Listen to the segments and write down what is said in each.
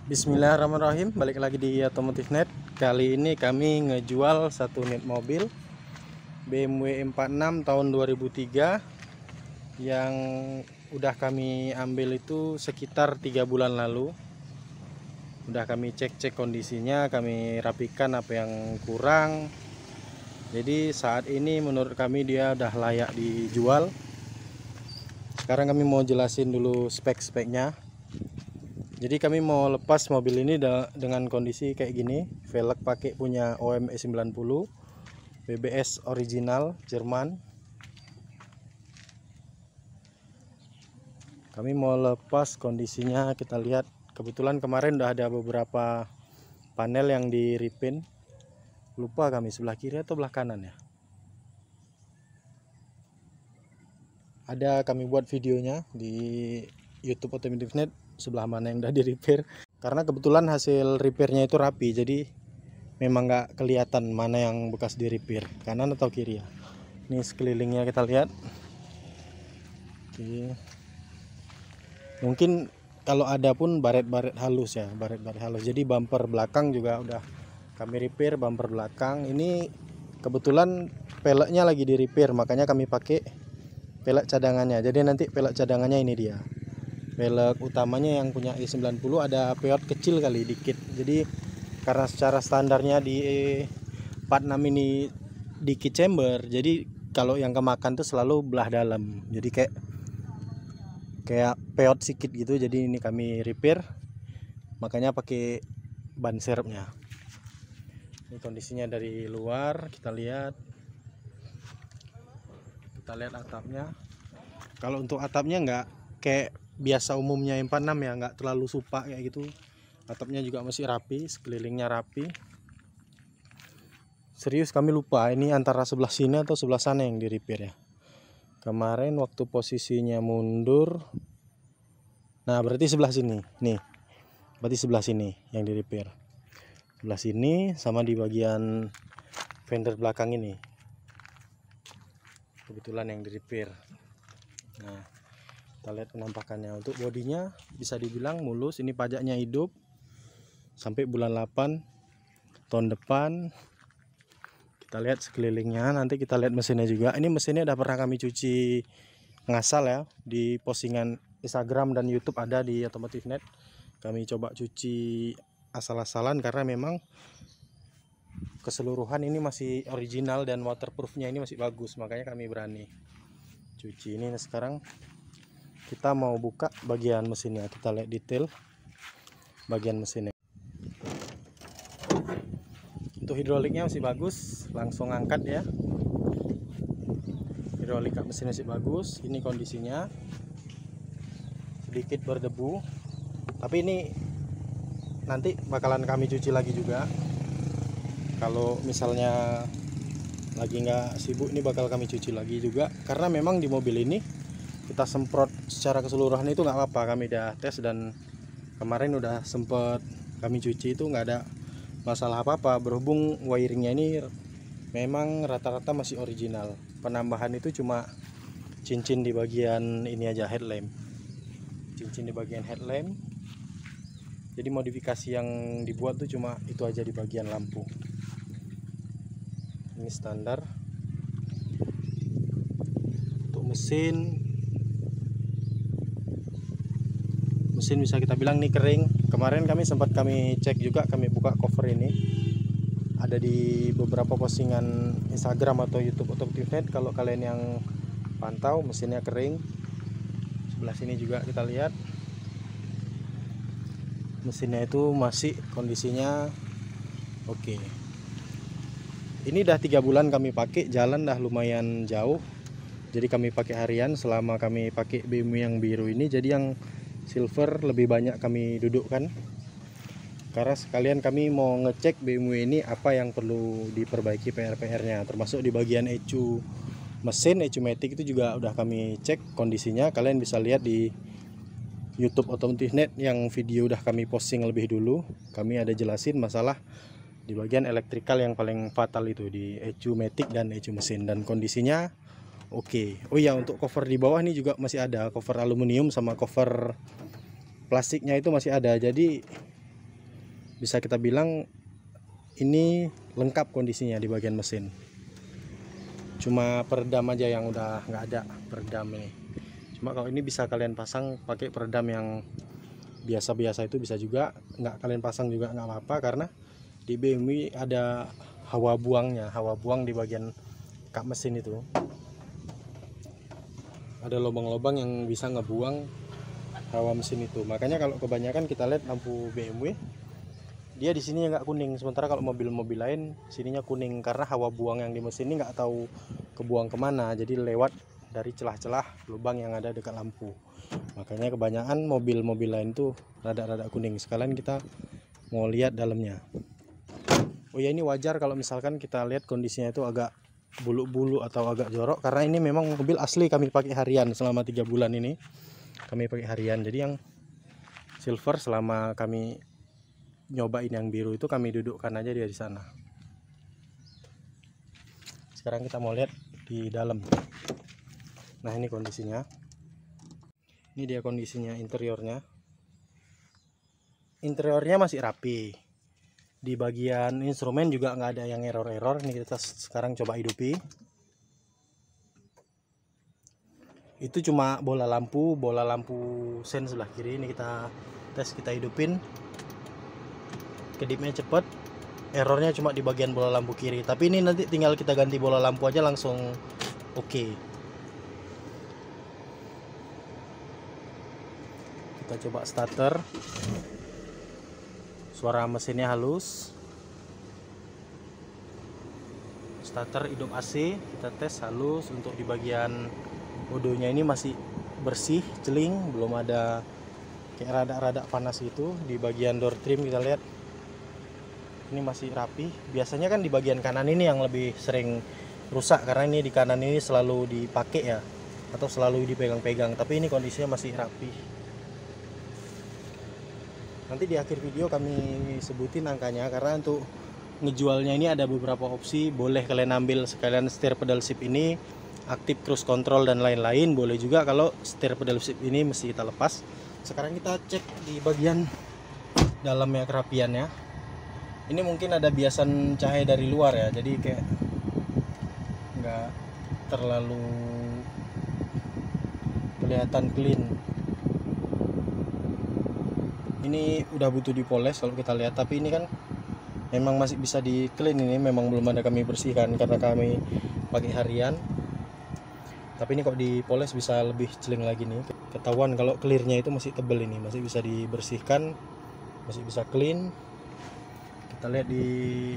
Bismillahirrahmanirrahim, balik lagi di Otomotif Net. Kali ini kami ngejual satu unit mobil BMW M46 tahun 2003 yang udah kami ambil itu sekitar 3 bulan lalu. Udah kami cek kondisinya, kami rapikan apa yang kurang. Jadi saat ini menurut kami dia udah layak dijual. Sekarang kami mau jelasin dulu spek-speknya. Jadi kami mau lepas mobil ini dengan kondisi kayak gini. Velg pakai punya OME 90, BBS original Jerman. Kami mau lepas kondisinya, kita lihat. Kebetulan kemarin udah ada beberapa panel yang di repaint. Lupa kami sebelah kiri atau belah kanan ya. Ada kami buat videonya di YouTube Otomotif Net sebelah mana yang udah di repair. Karena kebetulan hasil repairnya itu rapi, jadi memang nggak kelihatan mana yang bekas di repair, kanan atau kiri ya. Ini sekelilingnya kita lihat. Oke. Mungkin kalau ada pun baret-baret halus ya, baret-baret halus. Jadi bumper belakang juga udah kami repair, bumper belakang. Ini kebetulan peleknya lagi di repair, makanya kami pakai pelek cadangannya. Jadi nanti pelek cadangannya ini dia. Pelek utamanya yang punya E90 ada peot kecil kali dikit. Jadi karena secara standarnya di E46 ini dikit chamber, jadi kalau yang kemakan tuh selalu belah dalam. Jadi kayak peot sedikit gitu. Jadi ini kami repair, makanya pakai ban serepnya. Ini kondisinya dari luar, kita lihat atapnya. Kalau untuk atapnya nggak kayak biasa umumnya M46 ya, nggak terlalu supak kayak gitu. Atapnya juga masih rapi, sekelilingnya rapi. Serius kami lupa ini antara sebelah sini atau sebelah sana yang di repair ya. Kemarin waktu posisinya mundur, nah berarti sebelah sini nih, berarti sebelah sini yang di repair. Sebelah sini sama di bagian fender belakang ini kebetulan yang di repair. Nah, kita lihat penampakannya. Untuk bodinya bisa dibilang mulus. Ini pajaknya hidup sampai bulan 8 tahun depan. Kita lihat sekelilingnya, nanti kita lihat mesinnya juga. Ini mesinnya udah pernah kami cuci ngasal ya, di postingan Instagram dan YouTube ada di Otomotif Net. Kami coba cuci asal-asalan karena memang keseluruhan ini masih original dan waterproofnya ini masih bagus, makanya kami berani cuci ini. Nah, sekarang kita mau buka bagian mesinnya, kita lihat detail bagian mesinnya. Untuk hidroliknya masih bagus, langsung angkat ya. Hidrolik mesinnya masih bagus. Ini kondisinya sedikit berdebu, tapi ini nanti bakalan kami cuci lagi juga. Kalau misalnya lagi nggak sibuk, ini bakal kami cuci lagi juga, karena memang di mobil ini kita semprot secara keseluruhan itu nggak apa-apa. Kami udah tes dan kemarin udah sempet kami cuci, itu nggak ada masalah apa-apa. Berhubung wiringnya ini memang rata-rata masih original. Penambahan itu cuma cincin di bagian ini aja, headlamp, cincin di bagian headlamp. Jadi modifikasi yang dibuat tuh cuma itu aja di bagian lampu. Ini standar. Untuk mesin bisa kita bilang nih kering. Kemarin kami sempat cek juga, kami buka cover ini. Ada di beberapa postingan Instagram atau YouTube Otomotif Net. Kalau kalian yang pantau, mesinnya kering. Sebelah sini juga kita lihat. Mesinnya itu masih kondisinya oke. Ini udah 3 bulan kami pakai, jalan dah lumayan jauh. Jadi kami pakai harian selama kami pakai BMW yang biru ini. Jadi yang silver lebih banyak kami dudukkan, karena sekalian kami mau ngecek BMW ini apa yang perlu diperbaiki PR-nya, termasuk di bagian ECU mesin, ECU matic itu juga udah kami cek kondisinya. Kalian bisa lihat di YouTube Otomotif Net yang video udah kami posting lebih dulu. Kami ada jelasin masalah di bagian elektrikal yang paling fatal itu di ECU matic dan ECU mesin, dan kondisinya oke. Oh iya, untuk cover di bawah ini juga masih ada cover aluminium, sama cover plastiknya itu masih ada. Jadi bisa kita bilang ini lengkap kondisinya di bagian mesin. Cuma peredam aja yang udah nggak ada peredam ini. Cuma kalau ini bisa kalian pasang pakai peredam yang biasa-biasa, itu bisa juga. Nggak kalian pasang juga nggak apa-apa, karena di BMW ada hawa buangnya, hawa buang di bagian kap mesin itu. Ada lubang-lubang yang bisa ngebuang hawa mesin itu. Makanya kalau kebanyakan kita lihat lampu BMW, dia di sini nggak kuning, sementara kalau mobil-mobil lain sininya kuning, karena hawa buang yang di mesin ini nggak tahu kebuang kemana, jadi lewat dari celah-celah lubang yang ada dekat lampu. Makanya kebanyakan mobil-mobil lain tuh rada-rada kuning. Sekalian kita mau lihat dalamnya. Oh ya, ini wajar kalau misalkan kita lihat kondisinya itu agak bulu-bulu atau agak jorok, karena ini memang mobil asli kami pakai harian selama 3 bulan ini. Kami pakai harian. Jadi yang silver selama kami nyobain yang biru itu kami dudukkan aja dia di sana. Sekarang kita mau lihat di dalam. Nah, ini kondisinya. Ini dia kondisinya interiornya. Interiornya masih rapi. Di bagian instrumen juga nggak ada yang error-error. Ini kita sekarang coba hidupi. Itu cuma bola lampu sen sebelah kiri. Ini kita tes, kita hidupin. Kedipnya cepet. Errornya cuma di bagian bola lampu kiri. Tapi ini nanti tinggal kita ganti bola lampu aja langsung oke. Kita coba starter. Suara mesinnya halus. Starter hidup AC, kita tes halus. Untuk di bagian bodonya ini masih bersih, celing, belum ada kayak rada-rada panas gitu. Di bagian door trim kita lihat ini masih rapi. Biasanya kan di bagian kanan ini yang lebih sering rusak, karena ini di kanan ini selalu dipakai ya, atau selalu dipegang-pegang. Tapi ini kondisinya masih rapi. Nanti di akhir video kami sebutin angkanya, karena untuk ngejualnya ini ada beberapa opsi. Boleh kalian ambil sekalian setir pedal shift ini, aktif cruise control dan lain-lain. Boleh juga kalau setir pedal shift ini mesti kita lepas. Sekarang kita cek di bagian dalamnya, kerapiannya. Ini mungkin ada biasan cahaya dari luar ya, jadi kayak nggak terlalu kelihatan clean. Ini udah butuh dipoles kalau kita lihat, tapi ini kan memang masih bisa di clean. Ini memang belum ada kami bersihkan karena kami pakai harian. Tapi ini kok dipoles bisa lebih celing lagi nih. Ketahuan kalau clearnya itu masih tebel, ini masih bisa dibersihkan, masih bisa clean. Kita lihat di,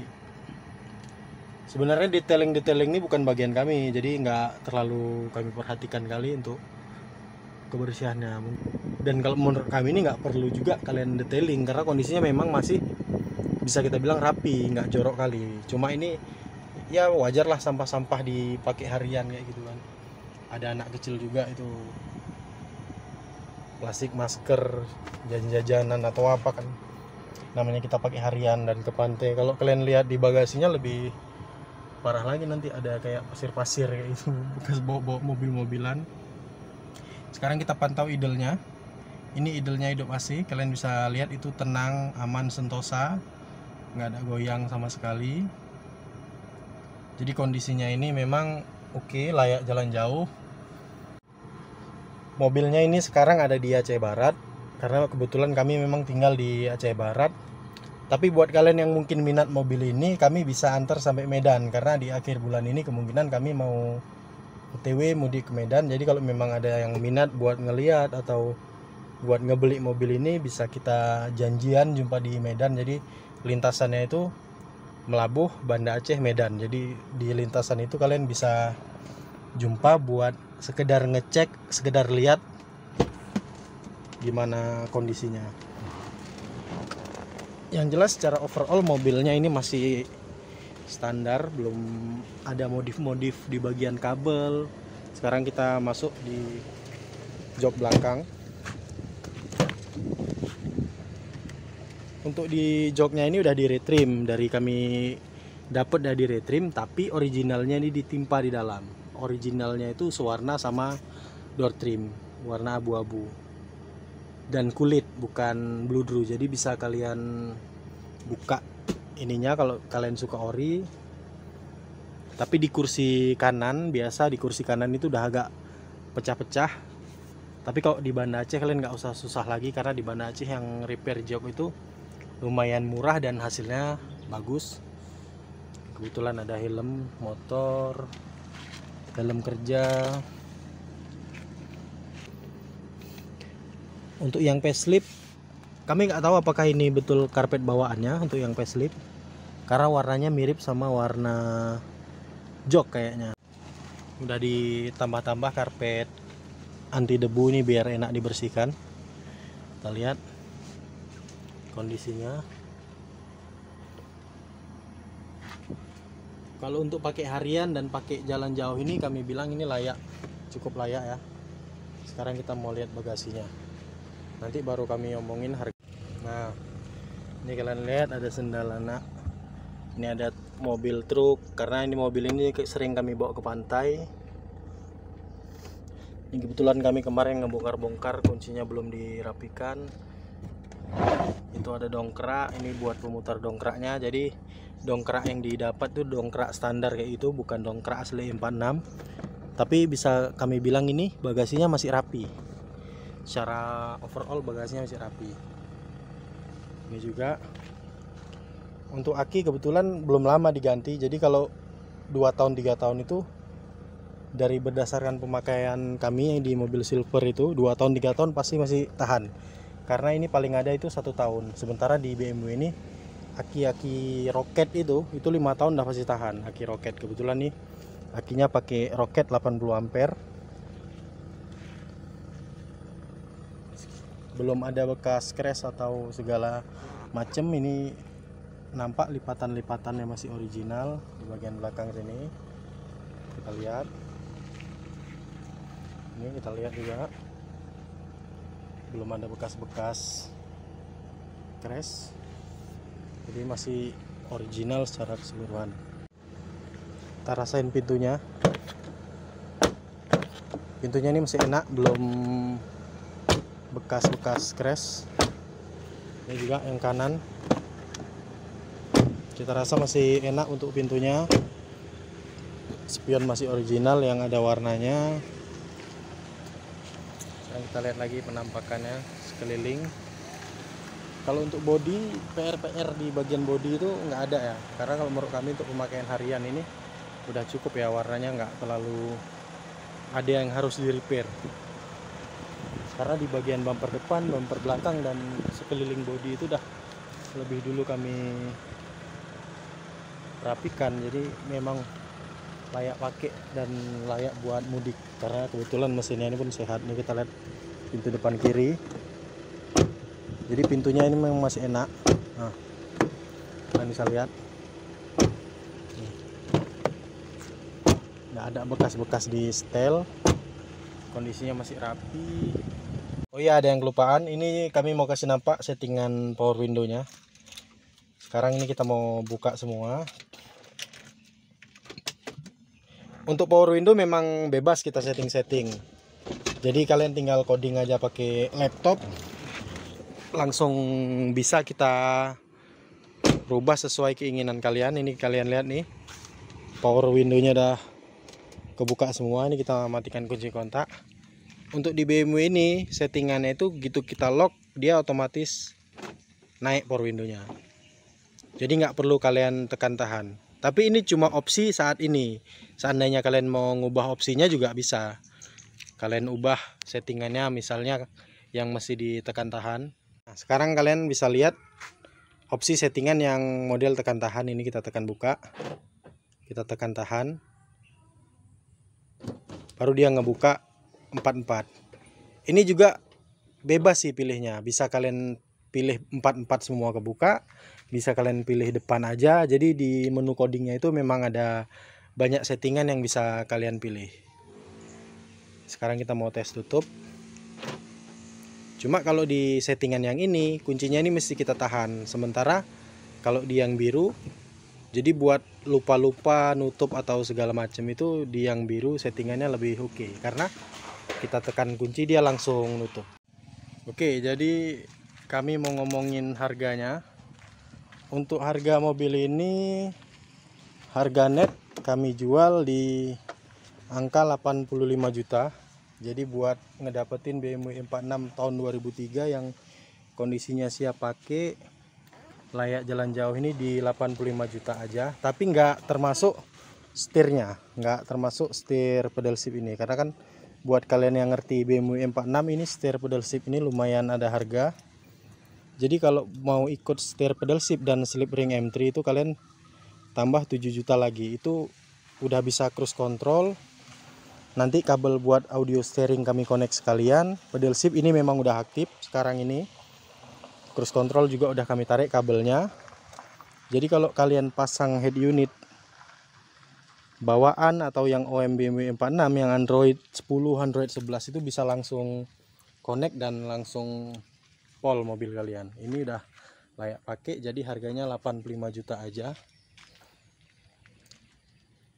sebenarnya detailing ini bukan bagian kami, jadi nggak terlalu kami perhatikan kali untuk kebersihannya. Dan kalau menurut kami ini nggak perlu juga kalian detailing, karena kondisinya memang masih bisa kita bilang rapi, nggak jorok kali. Cuma ini ya wajar lah, sampah-sampah dipakai harian kayak gitu kan. Ada anak kecil juga itu, plastik, masker, jajan-jajanan atau apa kan, namanya kita pakai harian dan ke pantai. Kalau kalian lihat di bagasinya lebih parah lagi, nanti ada kayak pasir-pasir kayak itu, bekas bawa mobil-mobilan. Sekarang kita pantau idle-nya. Ini idle-nya hidup AC, kalian bisa lihat itu tenang, aman, sentosa, nggak ada goyang sama sekali. Jadi kondisinya ini memang oke, layak jalan jauh. Mobilnya ini sekarang ada di Aceh Barat, karena kebetulan kami memang tinggal di Aceh Barat. Tapi buat kalian yang mungkin minat mobil ini, kami bisa antar sampai Medan, karena di akhir bulan ini kemungkinan kami mau OTW mudik ke Medan. Jadi kalau memang ada yang minat buat ngeliat atau buat ngebeli mobil ini, bisa kita janjian jumpa di Medan. Jadi lintasannya itu Melabuh, Banda Aceh, Medan. Jadi di lintasan itu kalian bisa jumpa buat sekedar ngecek, sekedar lihat gimana kondisinya. Yang jelas secara overall mobilnya ini masih standar, belum ada modif-modif di bagian kabel. Sekarang kita masuk di jok belakang. Untuk di joknya ini udah di retrim, dari kami dapat udah di retrim, tapi originalnya ini ditimpa di dalam. Originalnya itu sewarna sama door trim, warna abu-abu dan kulit, bukan bludru. Jadi bisa kalian buka ininya kalau kalian suka ori. Tapi di kursi kanan, biasa di kursi kanan itu udah agak pecah-pecah. Tapi kalau di Banda Aceh kalian nggak usah susah lagi, karena di Banda Aceh yang repair jok itu lumayan murah dan hasilnya bagus. Kebetulan ada helm motor, helm kerja. Untuk yang facelift, kami nggak tahu apakah ini betul karpet bawaannya untuk yang facelift, karena warnanya mirip sama warna jok kayaknya. Udah ditambah-tambah karpet anti debu ini biar enak dibersihkan. Kita lihat kondisinya. Kalau untuk pakai harian dan pakai jalan jauh ini kami bilang ini layak, cukup layak ya. Sekarang kita mau lihat bagasinya. Nanti baru kami ngomongin harga. Nah, ini kalian lihat ada sendal anak. Ini ada mobil truk, karena ini mobil ini sering kami bawa ke pantai. Ini kebetulan kami kemarin ngebongkar-bongkar, kuncinya belum dirapikan. Itu ada dongkrak, ini buat pemutar dongkraknya. Jadi dongkrak yang didapat tuh dongkrak standar kayak itu, bukan dongkrak asli 46. Tapi bisa kami bilang ini bagasinya masih rapi. Secara overall bagasinya masih rapi. Ini juga untuk aki kebetulan belum lama diganti. Jadi kalau 2 tahun 3 tahun itu dari berdasarkan pemakaian kami yang di mobil silver itu 2 tahun 3 tahun pasti masih tahan. Karena ini paling ada itu 1 tahun. Sementara di BMW ini aki-aki roket itu 5 tahun udah pasti tahan. Aki roket kebetulan nih akinya pakai roket 80 ampere. Belum ada bekas crash atau segala macem. Ini nampak lipatan-lipatannya masih original di bagian belakang sini. Kita lihat. Ini kita lihat juga belum ada bekas-bekas crash. Jadi masih original secara keseluruhan. Kita rasain pintunya. Pintunya ini masih enak, belum bekas-bekas crash. Ini juga yang kanan. Kita rasa masih enak untuk pintunya. Spion masih original yang ada warnanya. Sekarang kita lihat lagi penampakannya sekeliling. Kalau untuk bodi, PR di bagian bodi itu nggak ada ya. Karena kalau menurut kami untuk pemakaian harian ini udah cukup ya, warnanya nggak terlalu ada yang harus di repair. Karena di bagian bumper depan, bumper belakang dan sekeliling bodi itu udah lebih dulu kami rapikan. Jadi memang layak pakai dan layak buat mudik. Karena kebetulan mesinnya ini pun sehat. Ini kita lihat pintu depan kiri. Jadi pintunya ini memang masih enak. Nah, kalian bisa lihat. Nggak ada bekas-bekas di setel. Kondisinya masih rapi. Oh iya, ada yang kelupaan. Ini kami mau kasih nampak settingan power window-nya. Sekarang ini kita mau buka semua. Untuk power window memang bebas kita setting-setting. Jadi kalian tinggal coding aja pakai laptop. Langsung bisa kita rubah sesuai keinginan kalian. Ini kalian lihat nih, power window-nya udah kebuka semua. Ini kita matikan kunci kontak. Untuk di BMW ini settingannya itu gitu kita lock, dia otomatis naik power window-nya. Jadi nggak perlu kalian tekan tahan. Tapi ini cuma opsi saat ini. Seandainya kalian mau ngubah opsinya juga bisa. Kalian ubah settingannya misalnya yang masih ditekan tahan. Nah, sekarang kalian bisa lihat opsi settingan yang model tekan tahan. Ini kita tekan buka, kita tekan tahan, baru dia ngebuka 44. Ini juga bebas sih pilihnya. Bisa kalian pilih 44 semua kebuka, bisa kalian pilih depan aja. Jadi di menu codingnya itu memang ada banyak settingan yang bisa kalian pilih. Sekarang kita mau tes tutup. Cuma kalau di settingan yang ini kuncinya ini mesti kita tahan. Sementara kalau di yang biru, jadi buat lupa-lupa nutup atau segala macam itu di yang biru settingannya lebih oke. Karena kita tekan kunci dia langsung nutup. Oke, jadi kami mau ngomongin harganya. untuk harga mobil ini, harga net kami jual di angka 85 juta. Jadi buat ngedapetin BMW E46 tahun 2003 yang kondisinya siap pakai, layak jalan jauh ini di 85 juta aja. Tapi nggak termasuk setirnya, nggak termasuk setir pedal shift ini. Karena kan buat kalian yang ngerti BMW E46 ini, setir pedal shift ini lumayan ada harga. Jadi kalau mau ikut setir pedal shift dan slip ring M3 itu kalian tambah 7 juta lagi. Itu udah bisa cruise control. Nanti kabel buat audio steering kami connect sekalian. Pedal shift ini memang udah aktif sekarang ini. Cruise control juga udah kami tarik kabelnya. Jadi kalau kalian pasang head unit bawaan atau yang OM BMW E46 yang Android 10, Android 11 itu bisa langsung connect dan langsung pol mobil kalian. Ini udah layak pakai, jadi harganya 85 juta aja.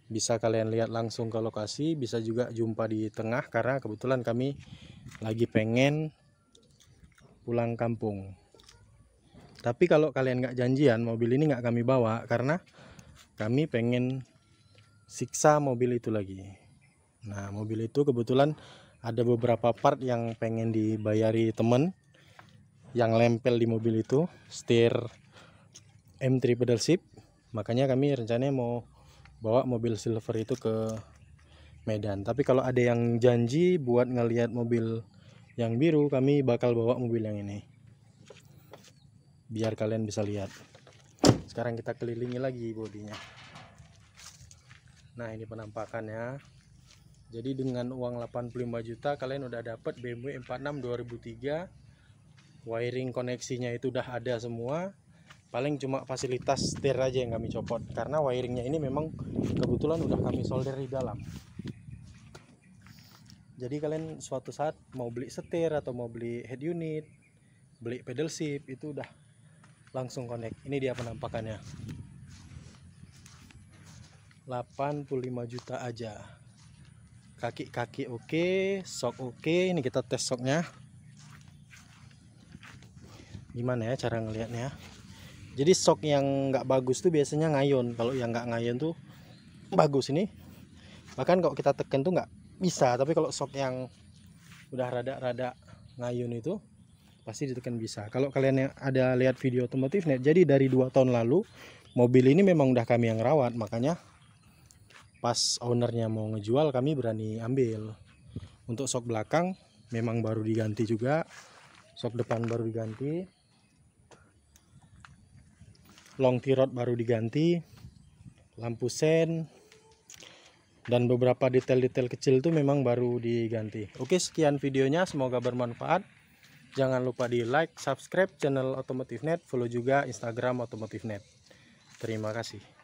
Bisa kalian lihat langsung ke lokasi, bisa juga jumpa di tengah karena kebetulan kami lagi pengen pulang kampung. Tapi kalau kalian nggak janjian, mobil ini nggak kami bawa karena kami pengen siksa mobil itu lagi. Nah, mobil itu kebetulan ada beberapa part yang pengen dibayari temen yang lempel di mobil itu, setir M3 pedal shift. Makanya kami rencananya mau bawa mobil silver itu ke Medan. Tapi kalau ada yang janji buat ngelihat mobil yang biru, kami bakal bawa mobil yang ini biar kalian bisa lihat. Sekarang kita kelilingi lagi bodinya. Nah, ini penampakannya. Jadi dengan uang 85 juta kalian udah dapat BMW E46 2003. Wiring koneksinya itu udah ada semua. Paling cuma fasilitas setir aja yang kami copot karena wiringnya ini memang kebetulan udah kami solder di dalam. Jadi kalian suatu saat mau beli setir atau mau beli head unit, beli pedal shift, itu udah langsung connect. Ini dia penampakannya. 85 juta aja. Kaki-kaki oke, sok oke. Ini kita tes soknya. Gimana ya cara ngelihatnya? Jadi sok yang nggak bagus tuh biasanya ngayon. Kalau yang nggak ngayon tuh bagus ini. Bahkan kalau kita tekan tuh nggak bisa. Tapi kalau sok yang udah rada-rada ngayon itu pasti ditekan bisa. Kalau kalian yang ada lihat video otomotif net, jadi dari 2 tahun lalu mobil ini memang udah kami yang rawat. Makanya pas ownernya mau ngejual kami berani ambil. Untuk sok belakang memang baru diganti juga. Sok depan baru diganti. Long T-rod baru diganti, lampu sen, dan beberapa detail-detail kecil itu memang baru diganti. Oke, sekian videonya, semoga bermanfaat. Jangan lupa di like, subscribe channel Otomotif Net, follow juga Instagram Otomotif Net. Terima kasih.